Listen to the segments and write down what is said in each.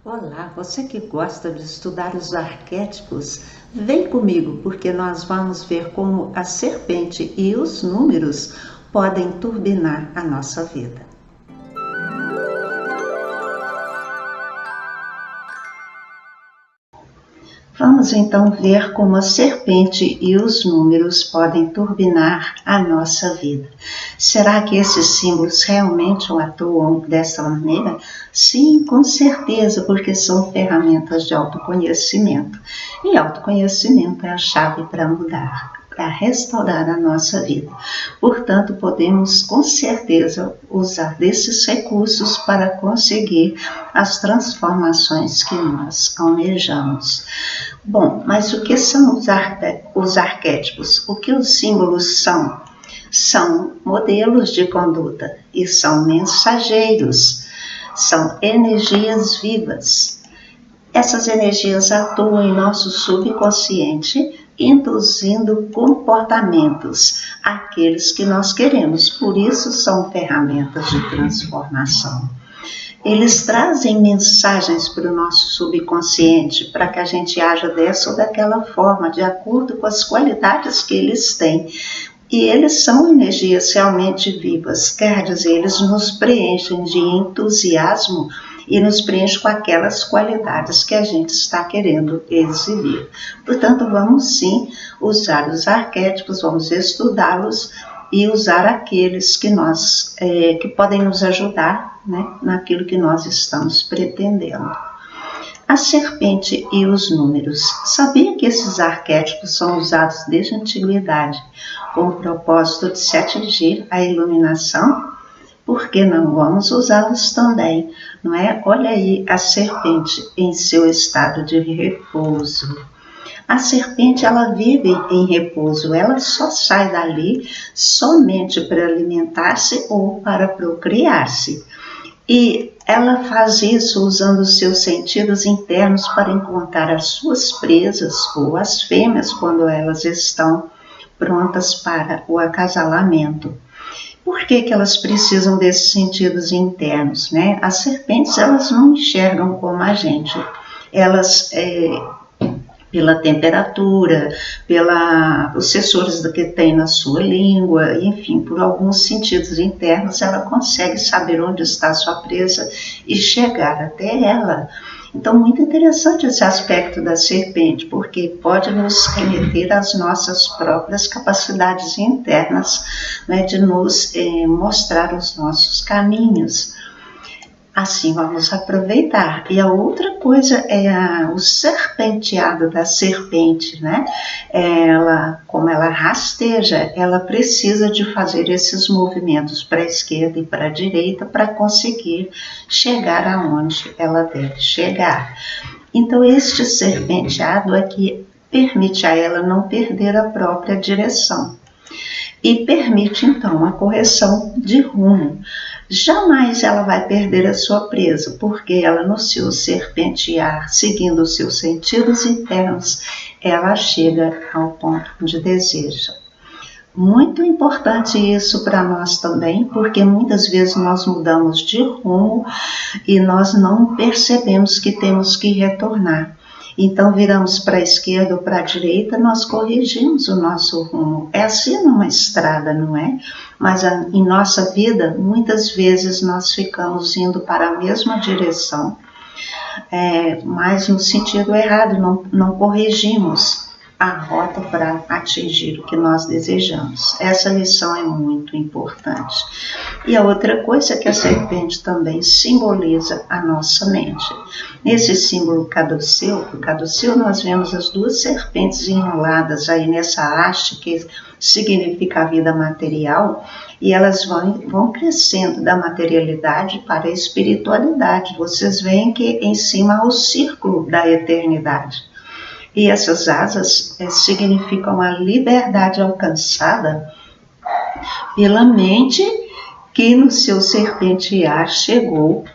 Olá, você que gosta de estudar os arquétipos, vem comigo porque nós vamos ver como a serpente e os números podem turbinar a nossa vida. Vamos então ver como a serpente e os números podem turbinar a nossa vida. Será que esses símbolos realmente atuam dessa maneira? Sim, com certeza, porque são ferramentas de autoconhecimento. E autoconhecimento é a chave para mudar, para restaurar a nossa vida. Portanto, podemos com certeza usar desses recursos para conseguir as transformações que nós almejamos. Bom, mas o que são os arquétipos? O que os símbolos são? São modelos de conduta e são mensageiros, são energias vivas. Essas energias atuam em nosso subconsciente, induzindo comportamentos, aqueles que nós queremos. Por isso são ferramentas de transformação. Eles trazem mensagens para o nosso subconsciente, para que a gente haja dessa ou daquela forma, de acordo com as qualidades que eles têm. E eles são energias realmente vivas, quer dizer, eles nos preenchem de entusiasmo e nos preenchem com aquelas qualidades que a gente está querendo exibir. Portanto, vamos sim usar os arquétipos, vamos estudá-los e usar aqueles que podem nos ajudar, né, naquilo que nós estamos pretendendo. A serpente e os números. Sabia que esses arquétipos são usados desde a antiguidade com o propósito de se atingir a iluminação? Por que não vamos usá-los também? Não é? Olha aí a serpente em seu estado de repouso. A serpente, ela vive em repouso, ela só sai dali somente para alimentar-se ou para procriar-se. E ela faz isso usando os seus sentidos internos para encontrar as suas presas ou as fêmeas quando elas estão prontas para o acasalamento. Por que elas precisam desses sentidos internos, né? As serpentes, elas não enxergam como a gente. Elas, pela temperatura, pelos sensores que tem na sua língua, enfim, por alguns sentidos internos, ela consegue saber onde está a sua presa e chegar até ela. Então, muito interessante esse aspecto da serpente, porque pode nos remeter às nossas próprias capacidades internas, né, de nos mostrar os nossos caminhos. Assim vamos aproveitar. E a outra coisa é o serpenteado da serpente, né? Como ela rasteja, ela precisa de fazer esses movimentos para a esquerda e para a direita para conseguir chegar aonde ela deve chegar. Então, este serpenteado é que permite a ela não perder a própria direção e permite, então, a correção de rumo. Jamais ela vai perder a sua presa, porque ela, no seu serpentear, seguindo os seus sentidos internos, ela chega ao ponto de desejo. Muito importante isso para nós também, porque muitas vezes nós mudamos de rumo e nós não percebemos que temos que retornar. Então viramos para a esquerda ou para a direita, nós corrigimos o nosso rumo. É assim numa estrada, não é? Mas em nossa vida, muitas vezes nós ficamos indo para a mesma direção, mas no sentido errado, não corrigimos a rota para atingir o que nós desejamos. Essa lição é muito importante. E a outra coisa é que a serpente também simboliza a nossa mente. Nesse símbolo caduceu, nós vemos as duas serpentes enroladas aí nessa haste que significa a vida material, e elas vão crescendo da materialidade para a espiritualidade. Vocês veem que em cima há o círculo da eternidade. E essas asas significam a liberdade alcançada pela mente que no seu serpentear chegou,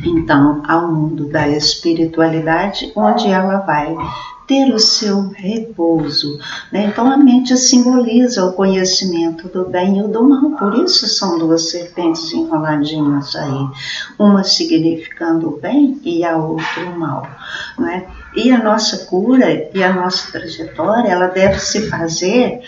então, ao mundo da espiritualidade, onde ela vai ter o seu repouso, né? Então a mente simboliza o conhecimento do bem e do mal, por isso são duas serpentes enroladinhas aí, uma significando o bem e a outra o mal, né? E a nossa cura e a nossa trajetória, ela deve se fazer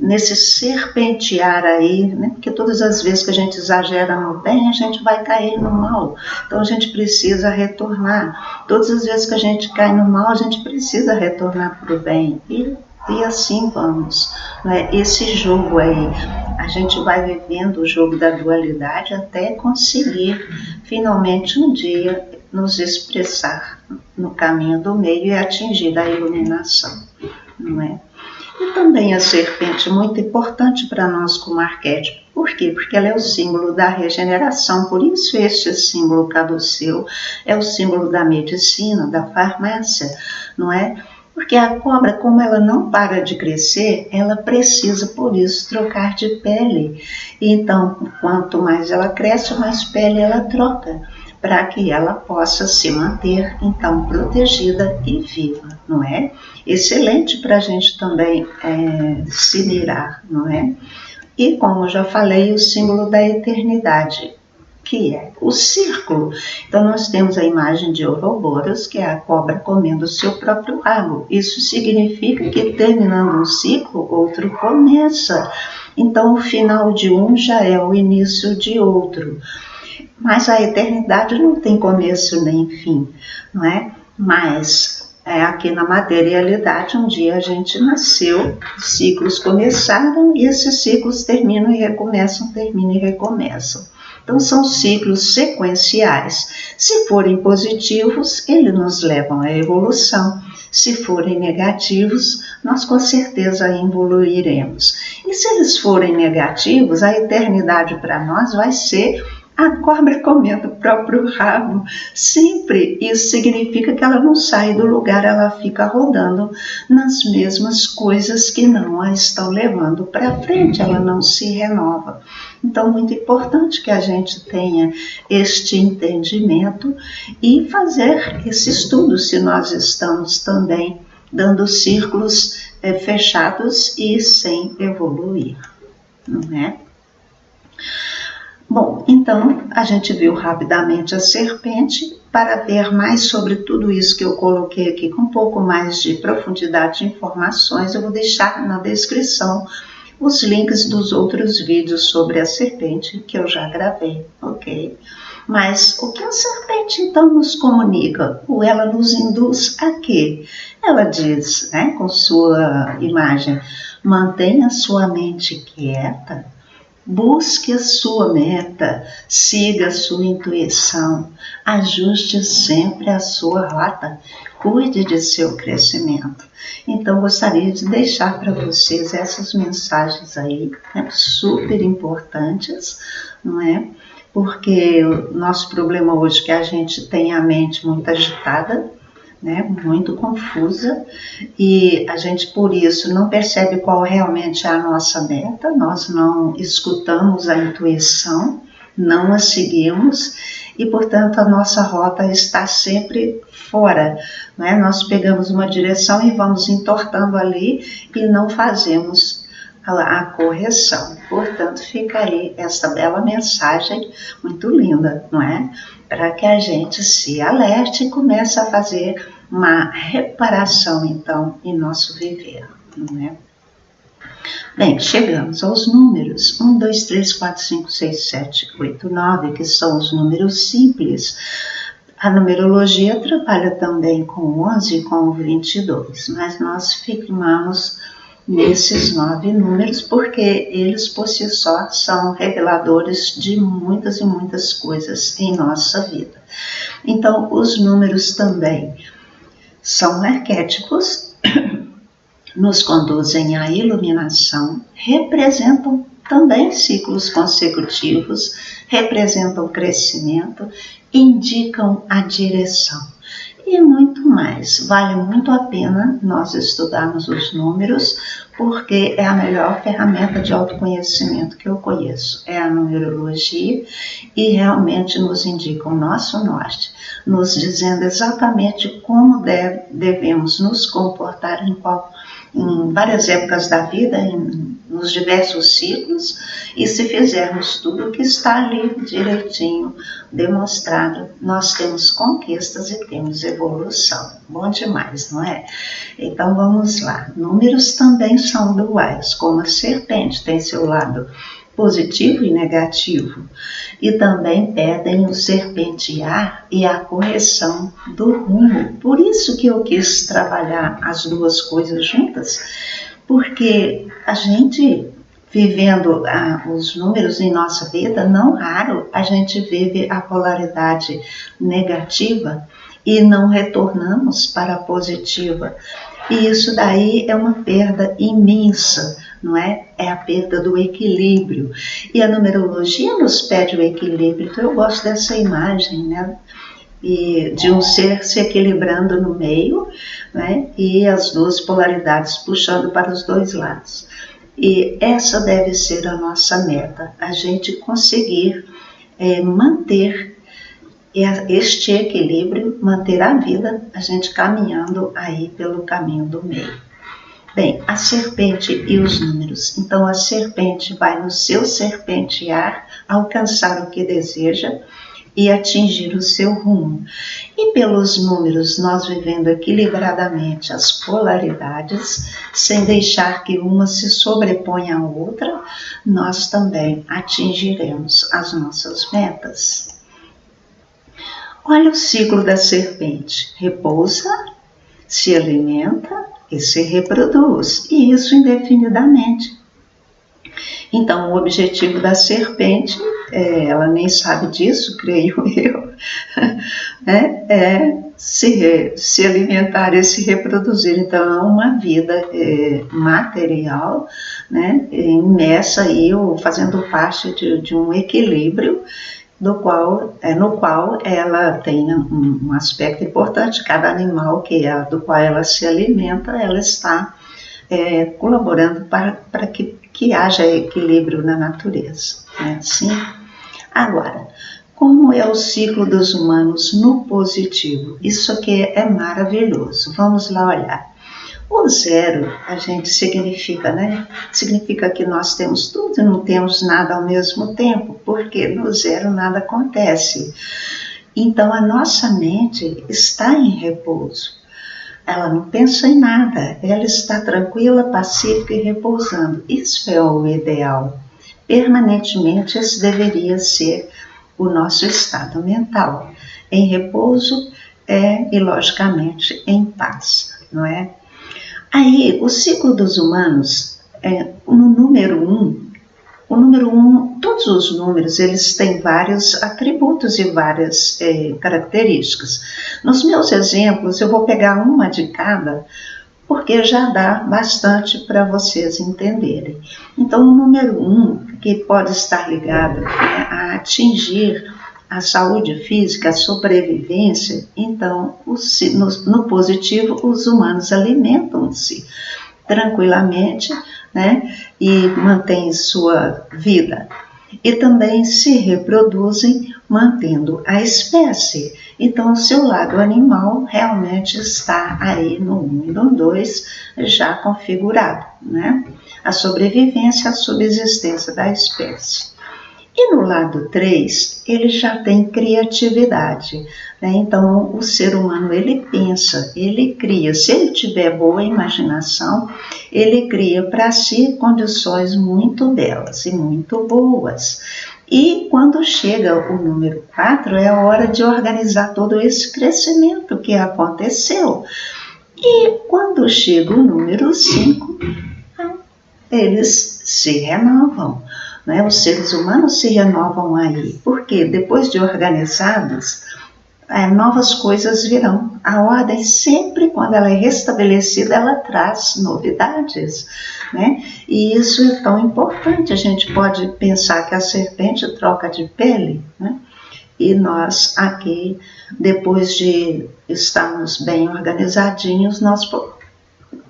nesse serpentear aí, né? Porque todas as vezes que a gente exagera no bem, a gente vai cair no mal. Então a gente precisa retornar. Todas as vezes que a gente cai no mal, a gente precisa retornar para o bem. E assim vamos. Né? Esse jogo aí, a gente vai vivendo o jogo da dualidade até conseguir finalmente um dia nos expressar no caminho do meio e atingir a iluminação. Não é? E também a serpente é muito importante para nós como arquétipo. Por quê? Porque ela é o símbolo da regeneração, por isso este símbolo caduceu é o símbolo da medicina, da farmácia, não é? Porque a cobra, como ela não para de crescer, ela precisa, por isso, trocar de pele. Então, quanto mais ela cresce, mais pele ela troca, para que ela possa se manter, então, protegida e viva, não é? Excelente para a gente também se mirar, não é? E como já falei, o símbolo da eternidade, que é o círculo. Então nós temos a imagem de Ouroboros, que é a cobra comendo o seu próprio rabo. Isso significa que terminando um ciclo, outro começa. Então o final de um já é o início de outro. Mas a eternidade não tem começo nem fim, não é? Mas aqui na materialidade, um dia a gente nasceu, os ciclos começaram e esses ciclos terminam e recomeçam, terminam e recomeçam. Então são ciclos sequenciais. Se forem positivos, eles nos levam à evolução. Se forem negativos, nós com certeza evoluiremos. E se eles forem negativos, a eternidade para nós vai ser a cobra comendo o próprio rabo, sempre. Isso significa que ela não sai do lugar, ela fica rodando nas mesmas coisas que não a estão levando para frente, ela não se renova. Então, muito importante que a gente tenha este entendimento e fazer esse estudo, se nós estamos também dando círculos fechados e sem evoluir, não é? Bom, então a gente viu rapidamente a serpente. Para ver mais sobre tudo isso que eu coloquei aqui com um pouco mais de profundidade de informações, eu vou deixar na descrição os links dos outros vídeos sobre a serpente que eu já gravei, ok? Mas o que a serpente então nos comunica? Ou ela nos induz a quê? Ela diz, né, com sua imagem, mantenha sua mente quieta, busque a sua meta, siga a sua intuição, ajuste sempre a sua rota, cuide de seu crescimento. Então, gostaria de deixar para vocês essas mensagens aí, né, super importantes, não é? Porque o nosso problema hoje é que a gente tem a mente muito agitada, né, muito confusa, e a gente por isso não percebe qual realmente é a nossa meta, nós não escutamos a intuição, não a seguimos e portanto a nossa rota está sempre fora, né? Nós pegamos uma direção e vamos entortando ali e não fazemos a correção. Portanto, fica aí essa bela mensagem, muito linda, não é? Para que a gente se alerte e comece a fazer uma reparação, então, em nosso viver, não é? Bem, chegamos aos números 1, 2, 3, 4, 5, 6, 7, 8, 9, que são os números simples. A numerologia trabalha também com o 11 e com o 22, mas nós firmamos nesses 9 números porque eles por si só são reveladores de muitas e muitas coisas em nossa vida. Então, os números também são arquétipos, nos conduzem à iluminação, representam também ciclos consecutivos, representam crescimento, indicam a direção. e muito mais. Vale muito a pena nós estudarmos os números, porque é a melhor ferramenta de autoconhecimento que eu conheço. É a numerologia e realmente nos indica o nosso norte, nos dizendo exatamente como devemos nos comportar em várias épocas da vida, nos diversos ciclos, e se fizermos tudo o que está ali direitinho demonstrado, nós temos conquistas e temos evolução. Bom demais, não é? Então vamos lá. Números também são duais, como a serpente tem seu lado positivo e negativo, e também pedem o serpentear e a correção do rumo. Por isso que eu quis trabalhar as duas coisas juntas, porque a gente, vivendo os números em nossa vida, não raro a gente vive a polaridade negativa e não retornamos para a positiva. E isso daí é uma perda imensa, não é? É a perda do equilíbrio. E a numerologia nos pede o equilíbrio. Então eu gosto dessa imagem, né? E de um ser se equilibrando no meio, né? E as duas polaridades puxando para os dois lados. E essa deve ser a nossa meta, a gente conseguir manter este equilíbrio, manter a vida, a gente caminhando aí pelo caminho do meio. Bem, a serpente e os números. Então a serpente vai no seu serpentear, alcançar o que deseja e atingir o seu rumo. E pelos números, nós vivendo equilibradamente as polaridades, sem deixar que uma se sobreponha à outra, nós também atingiremos as nossas metas. Olha o ciclo da serpente: repousa, se alimenta e se reproduz, e isso indefinidamente. Então, o objetivo da serpente, ela nem sabe disso, creio eu, é se alimentar e se reproduzir. Então, é uma vida material, né, imersa aí, fazendo parte de um equilíbrio no qual ela tem um aspecto importante. Cada animal do qual ela se alimenta, ela está colaborando para que haja equilíbrio na natureza. Né? Assim, agora, como é o ciclo dos humanos no positivo? Isso aqui é maravilhoso. Vamos lá olhar. O zero, a gente significa, né? Significa que nós temos tudo e não temos nada ao mesmo tempo, porque no zero nada acontece. Então a nossa mente está em repouso. Ela não pensa em nada, ela está tranquila, pacífica e repousando. Isso é o ideal. Permanentemente esse deveria ser o nosso estado mental. Em repouso e logicamente em paz, não é? Aí, o ciclo dos humanos, no número 1, todos os números, eles têm vários atributos e várias características. Nos meus exemplos, eu vou pegar uma de cada, porque já dá bastante para vocês entenderem. Então, o número 1, que pode estar ligado a atingir a saúde física, a sobrevivência, então, no positivo, os humanos alimentam-se tranquilamente, né, e mantêm sua vida. E também se reproduzem mantendo a espécie. Então, o seu lado animal realmente está aí no 1 e no 2 já configurado, né? A sobrevivência, a subsistência da espécie. E no lado 3, ele já tem criatividade, né? Então, o ser humano, ele pensa, ele cria. Se ele tiver boa imaginação, ele cria para si condições muito belas e muito boas. E quando chega o número 4, é a hora de organizar todo esse crescimento que aconteceu. E quando chega o número 5, eles se renovam. Né? Os seres humanos se renovam aí, porque depois de organizados, novas coisas virão. A ordem sempre, quando ela é restabelecida, ela traz novidades, né? E isso é tão importante. A gente pode pensar que a serpente troca de pele, né? E nós aqui, depois de estarmos bem organizadinhos, nós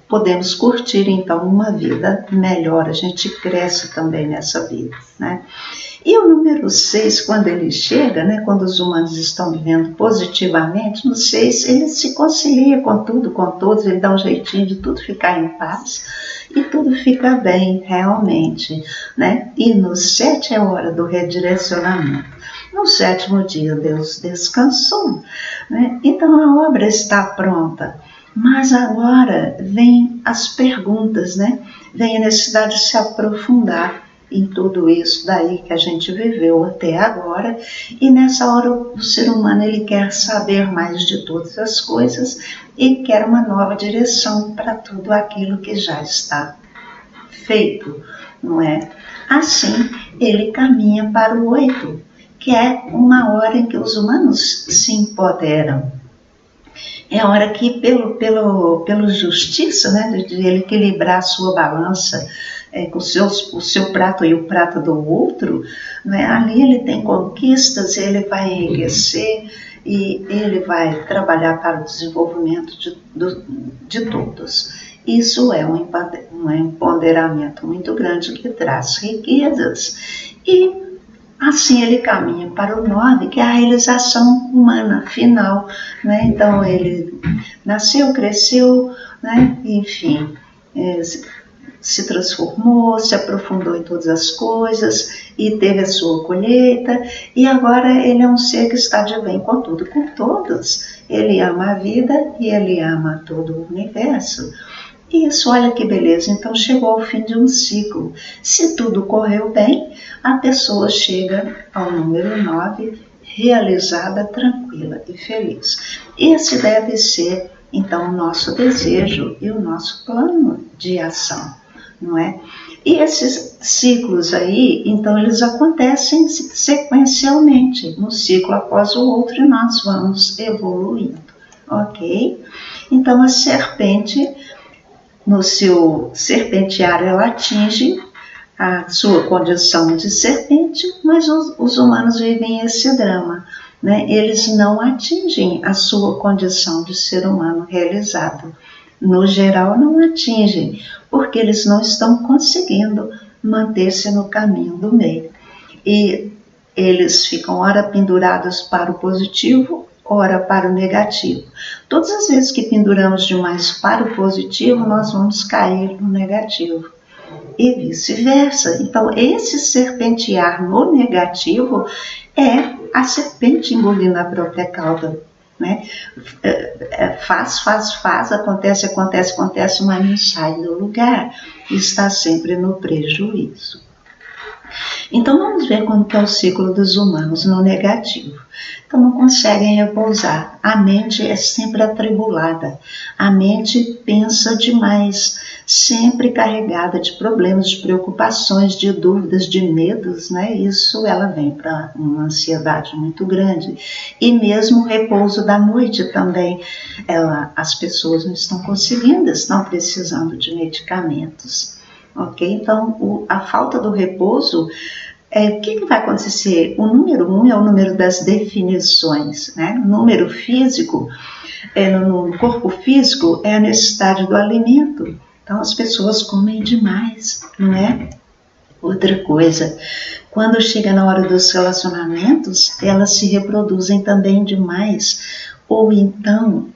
podemos curtir então uma vida melhor, a gente cresce também nessa vida, né? E o número 6, quando ele chega, né, quando os humanos estão vivendo positivamente, no 6 ele se concilia com tudo, com todos, ele dá um jeitinho de tudo ficar em paz e tudo fica bem realmente, né? E no 7 é hora do redirecionamento. No 7º dia Deus descansou, né? Então a obra está pronta. Mas agora vem as perguntas, né? Vem a necessidade de se aprofundar em tudo isso daí que a gente viveu até agora, e nessa hora o ser humano ele quer saber mais de todas as coisas e quer uma nova direção para tudo aquilo que já está feito, não é? Assim, ele caminha para o 8, que é uma hora em que os humanos se empoderam. É a hora que, pelo justiça, né, de ele equilibrar a sua balança com o seu prato e o prato do outro, né, ali ele tem conquistas, ele vai enriquecer e ele vai trabalhar para o desenvolvimento de todos. Isso é um empoderamento muito grande que traz riquezas. E assim ele caminha para o 9, que é a realização humana final, né? Então ele nasceu, cresceu, né? Enfim, se transformou, se aprofundou em todas as coisas e teve a sua colheita, e agora ele é um ser que está de bem com tudo, com todos. Ele ama a vida e ele ama todo o universo. Isso, olha que beleza, então chegou ao fim de um ciclo. Se tudo correu bem, a pessoa chega ao número 9, realizada, tranquila e feliz. Esse deve ser, então, o nosso desejo e o nosso plano de ação, não é? E esses ciclos aí, então, eles acontecem sequencialmente, um ciclo após o outro, e nós vamos evoluindo, ok? Então, a serpente, no seu serpentear, ela atinge a sua condição de serpente, mas os humanos vivem esse drama, né? Eles não atingem a sua condição de ser humano realizado. No geral, não atingem, porque eles não estão conseguindo manter-se no caminho do meio. E eles ficam ora pendurados para o positivo, ora para o negativo. Todas as vezes que penduramos demais para o positivo, nós vamos cair no negativo. E vice-versa. Então, esse serpentear no negativo é a serpente engolindo a própria cauda, né? Faz, acontece, mas não sai do lugar. Está sempre no prejuízo. Então vamos ver como que é o ciclo dos humanos no negativo. Então não conseguem repousar, a mente é sempre atribulada, a mente pensa demais, sempre carregada de problemas, de preocupações, de dúvidas, de medos, né? Isso ela vem para uma ansiedade muito grande. E mesmo o repouso da noite também, as pessoas não estão conseguindo, estão precisando de medicamentos. Ok? Então, a falta do repouso, o que vai acontecer? O número 1 é o número das definições, né? O número físico, no corpo físico, é a necessidade do alimento. Então, as pessoas comem demais, não é? Outra coisa, quando chega na hora dos relacionamentos, elas se reproduzem também demais, ou então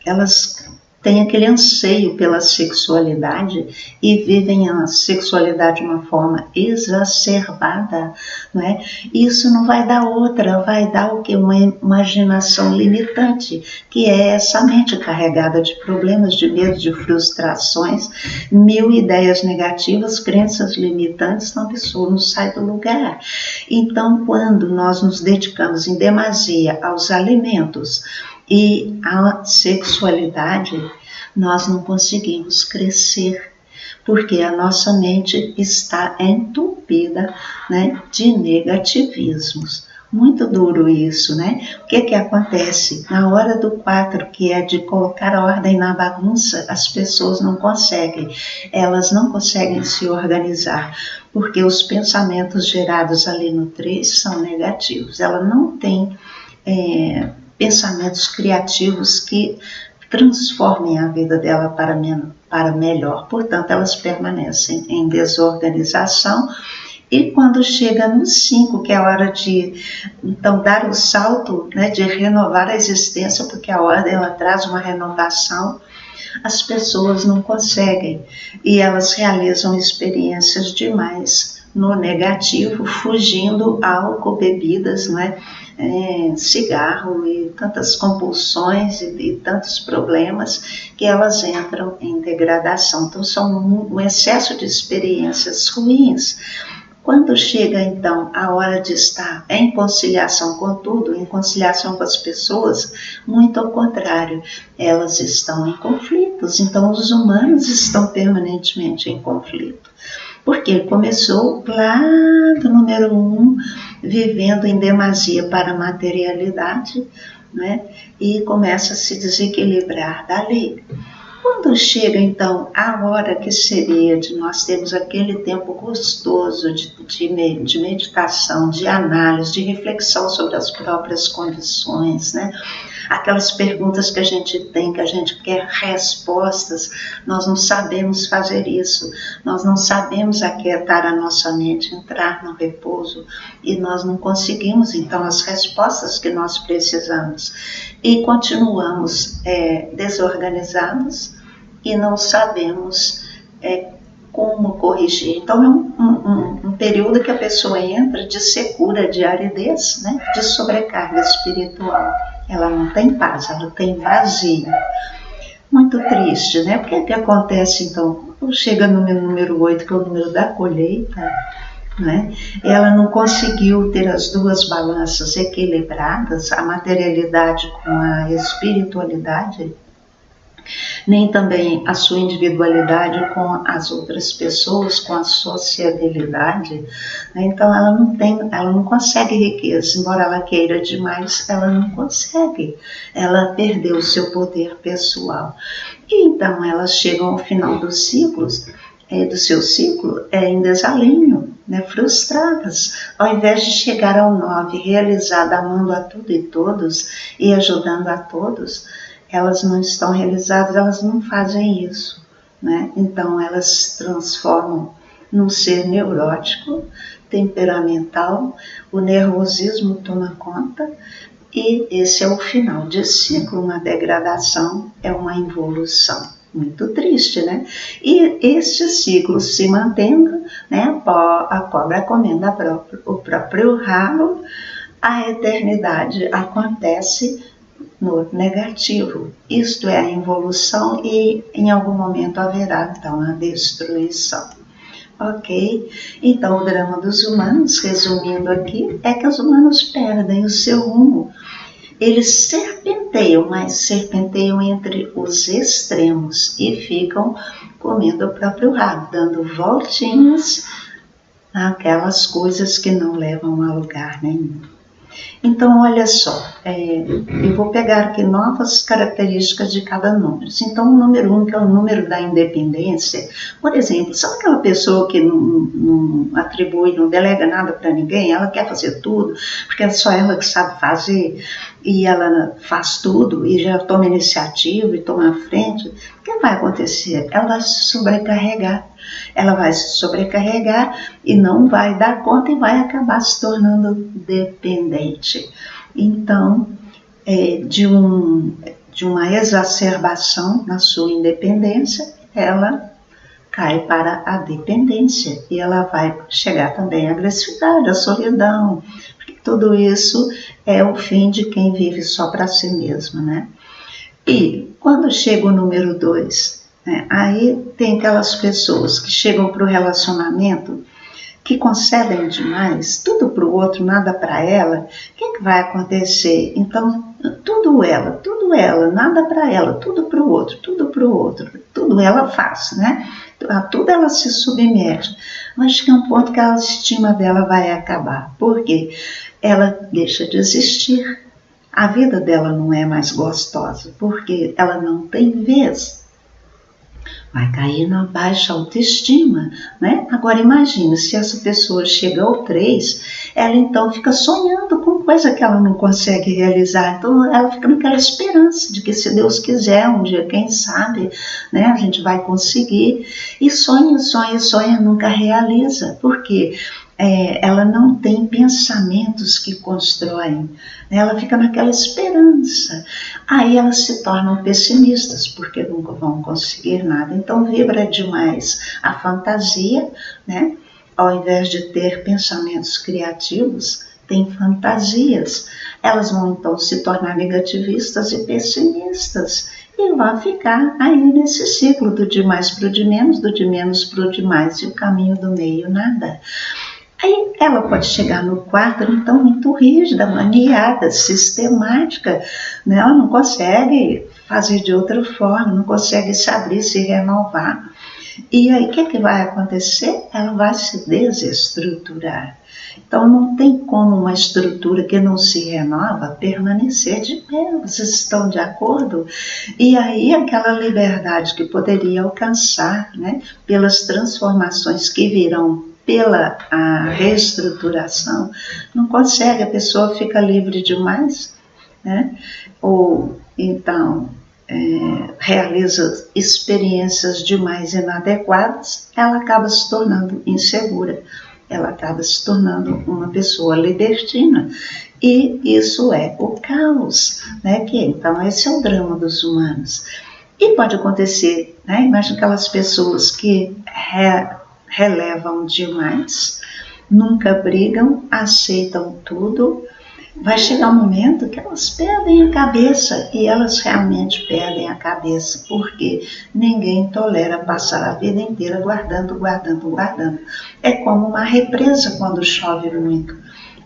elas têm aquele anseio pela sexualidade e vivem a sexualidade de uma forma exacerbada, não é? Isso não vai dar outra, vai dar o quê? Uma imaginação limitante, que é essa mente carregada de problemas, de medo, de frustrações, 1000 ideias negativas, crenças limitantes, então a pessoa não sai do lugar. Então, quando nós nos dedicamos em demasia aos alimentos e a sexualidade, nós não conseguimos crescer, porque a nossa mente está entupida, né, de negativismos, Muito duro isso, né? O que que acontece? Na hora do 4, que é de colocar a ordem na bagunça, as pessoas não conseguem. Elas não conseguem se organizar, porque os pensamentos gerados ali no 3 são negativos. Ela não tem pensamentos criativos que transformem a vida dela para melhor. Portanto, elas permanecem em desorganização. E quando chega no 5, que é a hora de então dar o salto, né, de renovar a existência, porque a ordem ela traz uma renovação, as pessoas não conseguem e elas realizam experiências demais no negativo, fugindo álcool, bebidas, né, cigarro e tantas compulsões e tantos problemas que elas entram em degradação. Então são um excesso de experiências ruins. Quando chega então a hora de estar em conciliação com tudo, em conciliação com as pessoas, muito ao contrário, elas estão em conflitos. Então os humanos estão permanentemente em conflito. Porque começou lá do número 1, vivendo em demasia para a materialidade, né? E começa a se desequilibrar dali. Quando chega então a hora que seria de nós termos aquele tempo gostoso de meditação, de análise, de reflexão sobre as próprias condições, né? Aquelas perguntas que a gente tem, que a gente quer respostas, nós não sabemos fazer isso, nós não sabemos aquietar a nossa mente, entrar no repouso, e nós não conseguimos então as respostas que nós precisamos. E continuamos desorganizados e não sabemos como corrigir. Então é um período que a pessoa entra de secura, de aridez, né? De sobrecarga espiritual. Ela não tem paz, ela tem vazio. Muito triste, né? Porque que acontece então? Chega no número 8, que é o número da colheita, né? Ela não conseguiu ter as duas balanças equilibradas, a materialidade com a espiritualidade, nem também a sua individualidade com as outras pessoas, com a sociabilidade. Então ela não consegue riqueza, embora ela queira demais, ela não consegue. Ela perdeu o seu poder pessoal. E então elas chegam ao final dos ciclos, do seu ciclo, em desalinho, né, frustradas, ao invés de chegar ao 9, realizada, amando a tudo e todos e ajudando a todos, elas não estão realizadas, elas não fazem isso, né? Então elas se transformam num ser neurótico, temperamental, o nervosismo toma conta, e esse é o final de ciclo. Uma degradação é uma involução. Muito triste, né? E este ciclo se mantendo, né? A cobra comendo o próprio rabo, a eternidade acontece no negativo. Isto é a involução e em algum momento haverá então a destruição. Ok? Então o drama dos humanos, resumindo aqui, é que os humanos perdem o seu rumo. Eles serpenteiam, mas serpenteiam entre os extremos e ficam comendo o próprio rabo, dando voltinhas naquelas coisas que não levam a lugar nenhum. Então, olha só, eu vou pegar aqui novas características de cada número. Então, o número 1, que é o número da independência, por exemplo, sabe aquela pessoa que não atribui, não delega nada para ninguém, ela quer fazer tudo, porque é só ela que sabe fazer, e ela faz tudo, e já toma iniciativa, e toma a frente. O que vai acontecer? Ela vai se sobrecarregar. Ela vai se sobrecarregar e não vai dar conta e vai acabar se tornando dependente. Então, de uma exacerbação na sua independência, ela cai para a dependência e ela vai chegar também à agressividade, à solidão, porque tudo isso é o fim de quem vive só para si mesmo, né? E quando chega o número 2, aí tem aquelas pessoas que chegam para o relacionamento, que concedem demais, tudo para o outro, nada para ela. O que vai acontecer? Então, tudo ela, nada para ela, tudo para o outro, tudo ela faz, né? a tudo ela se submete, mas chega um ponto que a autoestima dela vai acabar. Por quê? Ela deixa de existir. A vida dela não é mais gostosa, porque ela não tem vez. Vai cair na baixa autoestima, né? Agora imagine, se essa pessoa chega ao 3, ela então fica sonhando com coisa que ela não consegue realizar. Então ela fica naquela esperança de que, se Deus quiser, um dia, quem sabe, né, a gente vai conseguir. E sonha, sonha, sonha, nunca realiza. Por quê? Ela não tem pensamentos que constroem, né? Ela fica naquela esperança. Aí elas se tornam pessimistas, porque nunca vão conseguir nada. Então vibra demais a fantasia, né? Ao invés de ter pensamentos criativos, tem fantasias. Elas vão então se tornar negativistas e pessimistas, e vai ficar aí nesse ciclo do de mais para o de menos para o de mais, e o caminho do meio nada. Aí ela pode chegar no 4, então, muito rígida, maniada, sistemática, né? Ela não consegue fazer de outra forma, não consegue se abrir, se renovar. E aí o que vai acontecer? Ela vai se desestruturar. Então não tem como uma estrutura que não se renova permanecer de pé. Vocês estão de acordo? E aí aquela liberdade que poderia alcançar, né, pelas transformações que virão pela reestruturação, não consegue, a pessoa fica livre demais, né? Ou então realiza experiências demais inadequadas, ela acaba se tornando insegura, ela acaba se tornando uma pessoa libertina, e isso é o caos, né? Então esse é o drama dos humanos. E pode acontecer, né? Imagina aquelas pessoas que relevam demais, nunca brigam, aceitam tudo. Vai chegar um momento que elas perdem a cabeça, e elas realmente perdem a cabeça, porque ninguém tolera passar a vida inteira guardando. É como uma represa quando chove muito.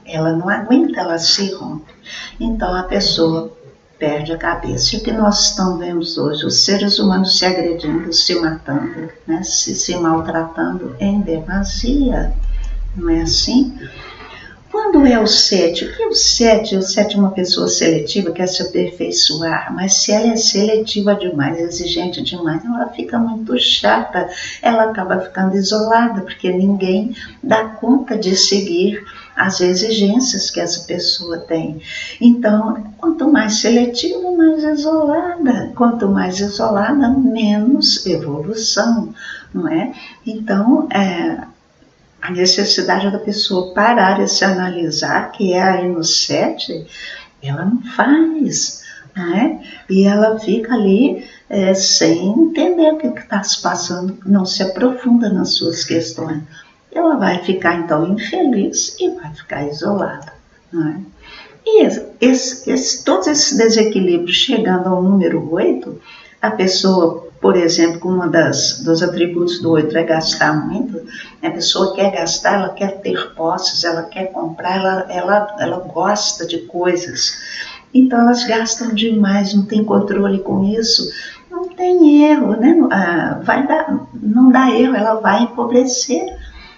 Ela não aguenta, ela se rompe. Então a pessoa perde a cabeça. E o que nós estamos vendo hoje? Os seres humanos se agredindo, se matando, né? se maltratando em demasia. Não é assim? Quando é o 7? O que é o 7? O 7 é uma pessoa seletiva, quer se aperfeiçoar, mas se ela é seletiva demais, exigente demais, ela fica muito chata, ela acaba ficando isolada, porque ninguém dá conta de seguir as exigências que essa pessoa tem. Então, quanto mais seletiva, mais isolada. Quanto mais isolada, menos evolução, não é? Então, a necessidade da pessoa parar e se analisar, que é aí no 7, ela não faz, né? E ela fica ali sem entender o que está se passando, não se aprofunda nas suas questões. Ela vai ficar então infeliz e vai ficar isolada, não é? E todos esses desequilíbrios chegando ao número 8, a pessoa, por exemplo, um dos atributos do 8 é gastar muito, a pessoa quer gastar, ela quer ter posses, ela quer comprar, ela gosta de coisas. Então elas gastam demais, não tem controle com isso, não tem erro, né? Não dá erro, ela vai empobrecer,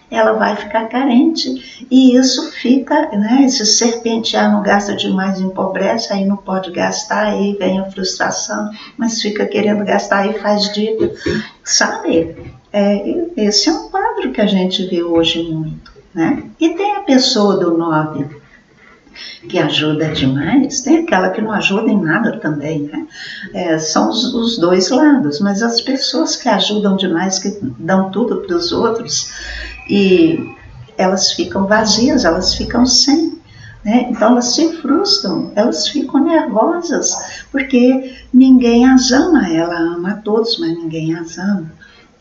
ela vai ficar carente, e isso fica, né, esse serpentear, não gasta demais, empobrece, aí não pode gastar, aí vem a frustração, mas fica querendo gastar e faz dívida, sabe? Esse é um quadro que a gente vê hoje muito, né? E tem a pessoa do 9, que ajuda demais, tem aquela que não ajuda em nada também, né? São os dois lados, mas as pessoas que ajudam demais, que dão tudo para os outros, e elas ficam vazias, elas ficam sem, né? Então elas se frustram, elas ficam nervosas, porque ninguém as ama, ela ama a todos, mas ninguém as ama.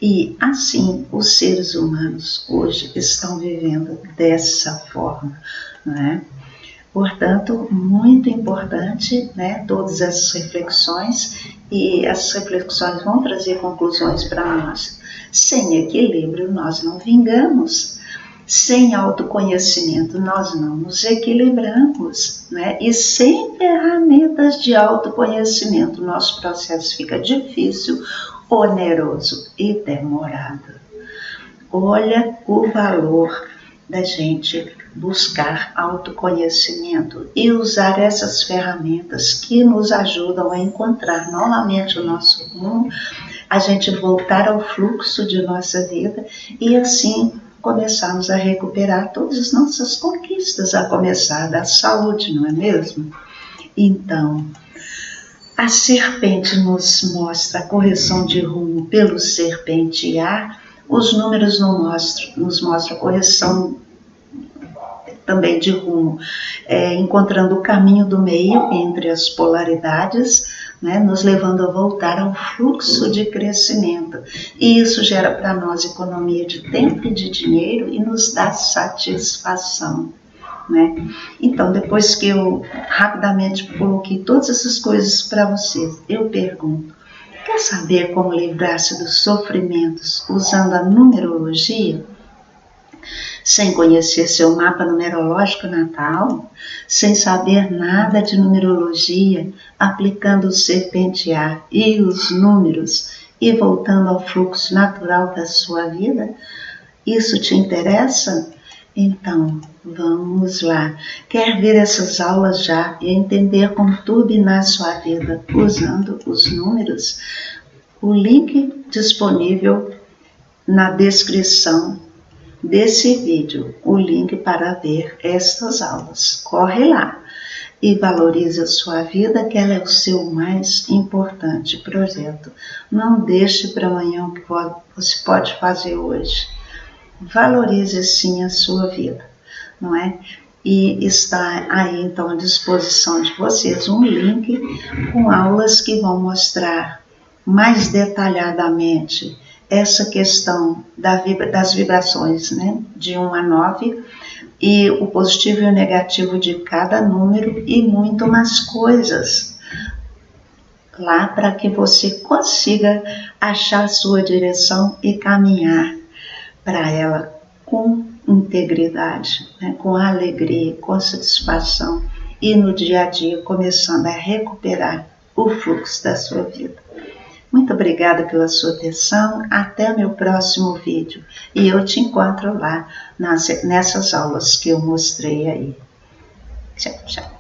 E assim os seres humanos hoje estão vivendo dessa forma, né? Portanto, muito importante, né, todas essas reflexões, e essas reflexões vão trazer conclusões para nós. Sem equilíbrio, nós não vingamos. Sem autoconhecimento, nós não nos equilibramos, né? E sem ferramentas de autoconhecimento, nosso processo fica difícil, oneroso e demorado. Olha o valor da gente buscar autoconhecimento e usar essas ferramentas que nos ajudam a encontrar novamente o nosso rumo, a gente voltar ao fluxo de nossa vida e assim começarmos a recuperar todas as nossas conquistas, a começar da saúde, não é mesmo? Então, a serpente nos mostra a correção de rumo pelo serpentear, os números nos mostram a correção também de rumo, encontrando o caminho do meio entre as polaridades, né, nos levando a voltar ao fluxo de crescimento. E isso gera para nós economia de tempo e de dinheiro e nos dá satisfação. Né? Então, depois que eu rapidamente coloquei todas essas coisas para vocês, eu pergunto: quer saber como livrar-se dos sofrimentos usando a numerologia? Sem conhecer seu mapa numerológico natal, sem saber nada de numerologia, aplicando o serpentear e os números e voltando ao fluxo natural da sua vida? Isso te interessa? Então, vamos lá. Quer ver essas aulas já e entender como turbinar sua vida usando os números? O link disponível na descrição desse vídeo, o link para ver estas aulas. Corre lá e valorize a sua vida, que ela é o seu mais importante projeto. Não deixe para amanhã o que você pode fazer hoje. Valorize sim a sua vida, não é? E está aí então à disposição de vocês um link com aulas que vão mostrar mais detalhadamente essa questão das vibrações, né, de 1 a 9, e o positivo e o negativo de cada número e muito mais coisas lá para que você consiga achar a sua direção e caminhar para ela com integridade, né, com alegria, com satisfação e no dia a dia começando a recuperar o fluxo da sua vida. Muito obrigada pela sua atenção, até o meu próximo vídeo e eu te encontro lá nessas aulas que eu mostrei aí. Tchau, tchau.